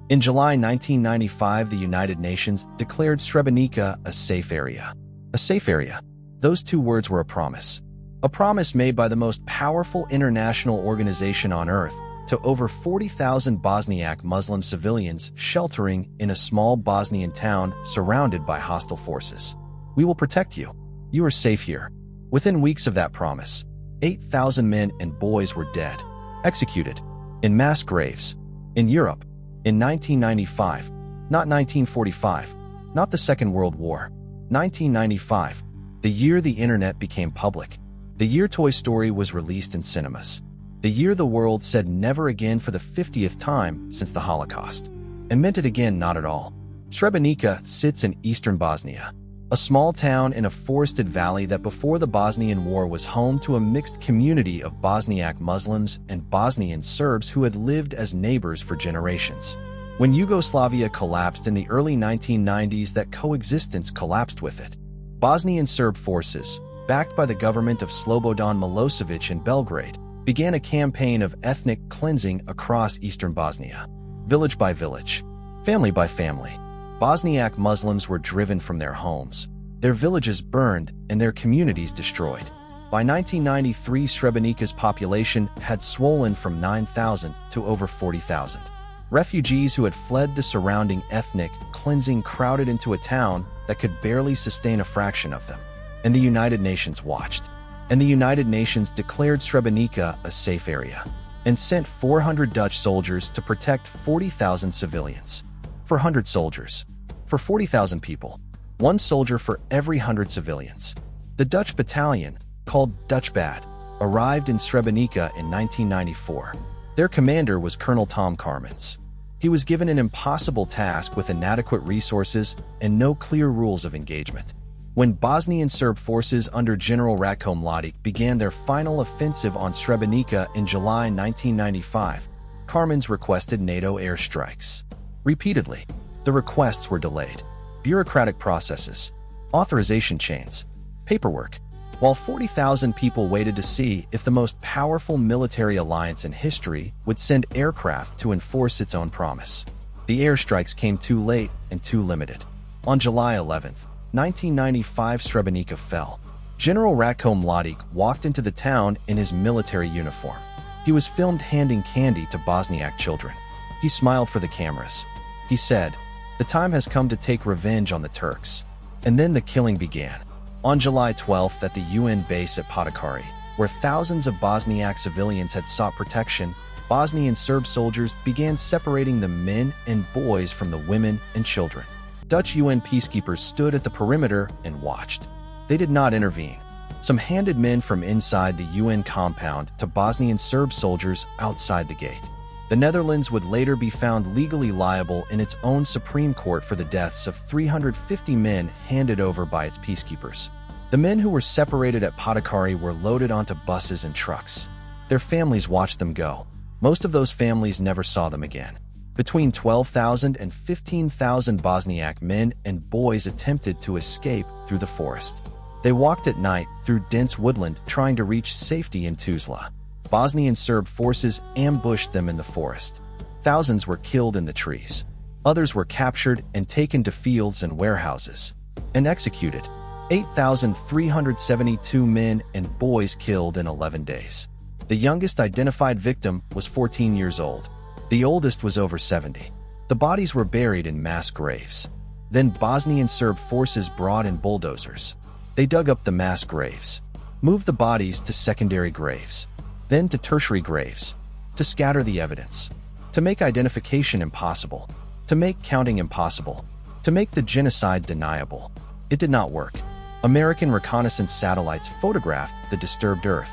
In July 1995, the United Nations declared Srebrenica a safe area. A safe area. Those two words were a promise. A promise made by the most powerful international organization on earth to over 40,000 Bosniak Muslim civilians sheltering in a small Bosnian town surrounded by hostile forces. We will protect you. You are safe here. Within weeks of that promise, 8,000 men and boys were dead, executed, in mass graves, in Europe, in 1995, not 1945, not the Second World War, 1995, the year the internet became public, the year Toy Story was released in cinemas, the year the world said never again for the 50th time since the Holocaust, and meant it again not at all. Srebrenica sits in eastern Bosnia, a small town in a forested valley that before the Bosnian War was home to a mixed community of Bosniak Muslims and Bosnian Serbs who had lived as neighbors for generations. When Yugoslavia collapsed in the early 1990s, that coexistence collapsed with it. Bosnian Serb forces, backed by the government of Slobodan Milosevic in Belgrade, began a campaign of ethnic cleansing across eastern Bosnia. Village by village, family by family, Bosniak Muslims were driven from their homes, their villages burned, and their communities destroyed. By 1993, Srebrenica's population had swollen from 9,000 to over 40,000. Refugees who had fled the surrounding ethnic cleansing crowded into a town that could barely sustain a fraction of them. And the United Nations watched. And the United Nations declared Srebrenica a safe area and sent 400 Dutch soldiers to protect 40,000 civilians. 400 soldiers. For 40,000 people. One soldier for every 100 civilians. The Dutch battalion, called Dutch Bad, arrived in Srebrenica in 1994. Their commander was Colonel Tom Carmans. He was given an impossible task with inadequate resources and no clear rules of engagement. When Bosnian Serb forces under General Ratko Mladic began their final offensive on Srebrenica in July 1995, Carmans requested NATO airstrikes. Repeatedly, the requests were delayed. Bureaucratic processes, authorization chains, paperwork, while 40,000 people waited to see if the most powerful military alliance in history would send aircraft to enforce its own promise. The airstrikes came too late and too limited. On July 11, 1995, Srebrenica fell. General Ratko Mladic walked into the town in his military uniform. He was filmed handing candy to Bosniak children. He smiled for the cameras. He said, "The time has come to take revenge on the Turks." And then the killing began. On July 12th, at the UN base at Potocari, where thousands of Bosniak civilians had sought protection, Bosnian Serb soldiers began separating the men and boys from the women and children. Dutch UN peacekeepers stood at the perimeter and watched. They did not intervene. Some handed men from inside the UN compound to Bosnian Serb soldiers outside the gate. The Netherlands would later be found legally liable in its own Supreme Court for the deaths of 350 men handed over by its peacekeepers. The men who were separated at Potocari were loaded onto buses and trucks. Their families watched them go. Most of those families never saw them again. Between 12,000 and 15,000 Bosniak men and boys attempted to escape through the forest. They walked at night through dense woodland trying to reach safety in Tuzla. Bosnian Serb forces ambushed them in the forest. Thousands were killed in the trees. Others were captured and taken to fields and warehouses and executed. 8,372 men and boys killed in 11 days. The youngest identified victim was 14 years old. The oldest was over 70. The bodies were buried in mass graves. Then Bosnian Serb forces brought in bulldozers. They dug up the mass graves, moved the bodies to secondary graves, then to tertiary graves, to scatter the evidence, to make identification impossible, to make counting impossible, to make the genocide deniable. It did not work. American reconnaissance satellites photographed the disturbed earth.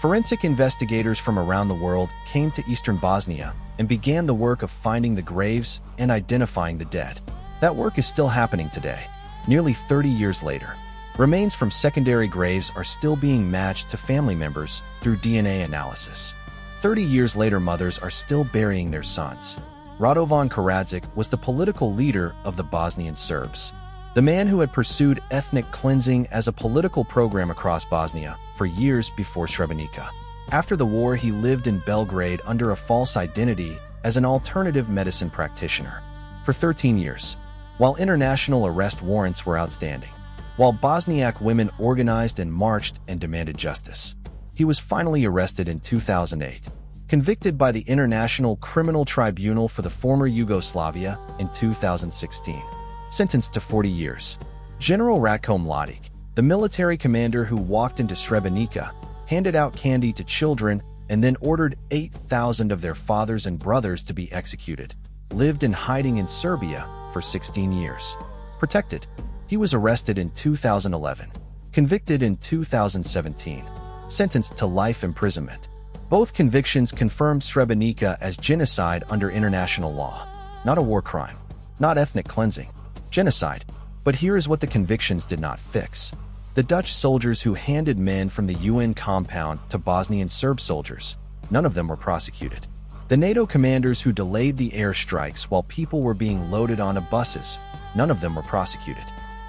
Forensic investigators from around the world came to eastern Bosnia and began the work of finding the graves and identifying the dead. That work is still happening today, nearly 30 years later. Remains from secondary graves are still being matched to family members through DNA analysis. 30 years later, mothers are still burying their sons. Radovan Karadzic was the political leader of the Bosnian Serbs, the man who had pursued ethnic cleansing as a political program across Bosnia for years before Srebrenica. After the war, he lived in Belgrade under a false identity as an alternative medicine practitioner for 13 years, while international arrest warrants were outstanding, while Bosniak women organized and marched and demanded justice. He was finally arrested in 2008, convicted by the International Criminal Tribunal for the former Yugoslavia in 2016, sentenced to 40 years. General Ratko Mladic, the military commander who walked into Srebrenica, handed out candy to children and then ordered 8,000 of their fathers and brothers to be executed, lived in hiding in Serbia for 16 years. Protected, he was arrested in 2011, convicted in 2017, sentenced to life imprisonment. Both convictions confirmed Srebrenica as genocide under international law, not a war crime, not ethnic cleansing, genocide. But here is what the convictions did not fix. The Dutch soldiers who handed men from the UN compound to Bosnian Serb soldiers, none of them were prosecuted. The NATO commanders who delayed the airstrikes while people were being loaded onto buses, none of them were prosecuted.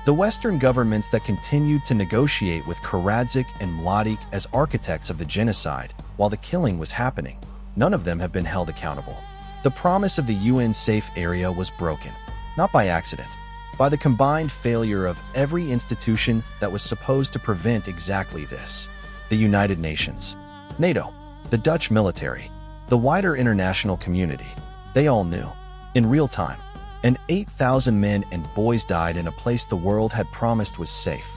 The Western governments that continued to negotiate with Karadzic and Mladic as architects of the genocide while the killing was happening, none of them have been held accountable. The promise of the UN safe area was broken, not by accident, by the combined failure of every institution that was supposed to prevent exactly this. The United Nations, NATO, the Dutch military, the wider international community, they all knew, in real time, and 8,000 men and boys died in a place the world had promised was safe.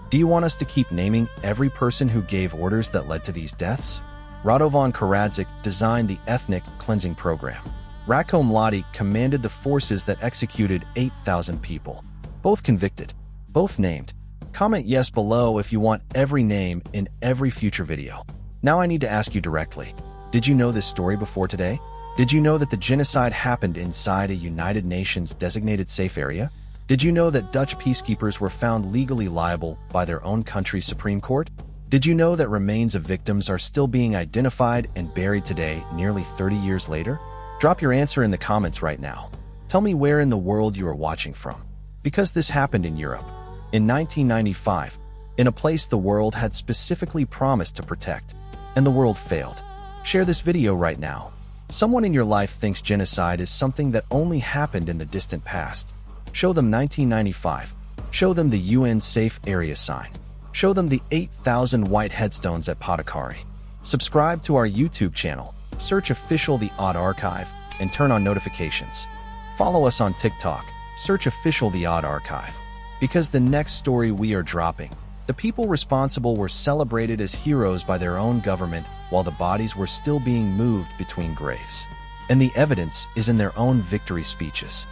Do you want us to keep naming every person who gave orders that led to these deaths? Radovan Karadzic designed the ethnic cleansing program. Ratko Mladic commanded the forces that executed 8,000 people. Both convicted, both named. Comment yes below if you want every name in every future video. Now I need to ask you directly, did you know this story before today? Did you know that the genocide happened inside a United Nations designated safe area? Did you know that Dutch peacekeepers were found legally liable by their own country's Supreme Court? Did you know that remains of victims are still being identified and buried today, nearly 30 years later? Drop your answer in the comments right now. Tell me where in the world you are watching from. Because this happened in Europe, in 1995, in a place the world had specifically promised to protect, and the world failed. Share this video right now. Someone in your life thinks genocide is something that only happened in the distant past. Show them 1995. Show them the UN safe area sign. Show them the 8,000 white headstones at Potocari. Subscribe to our YouTube channel. Search official The Odd Archive and turn on notifications. Follow us on TikTok. Search official The Odd Archive. Because the next story we are dropping, the people responsible were celebrated as heroes by their own government while the bodies were still being moved between graves. And the evidence is in their own victory speeches.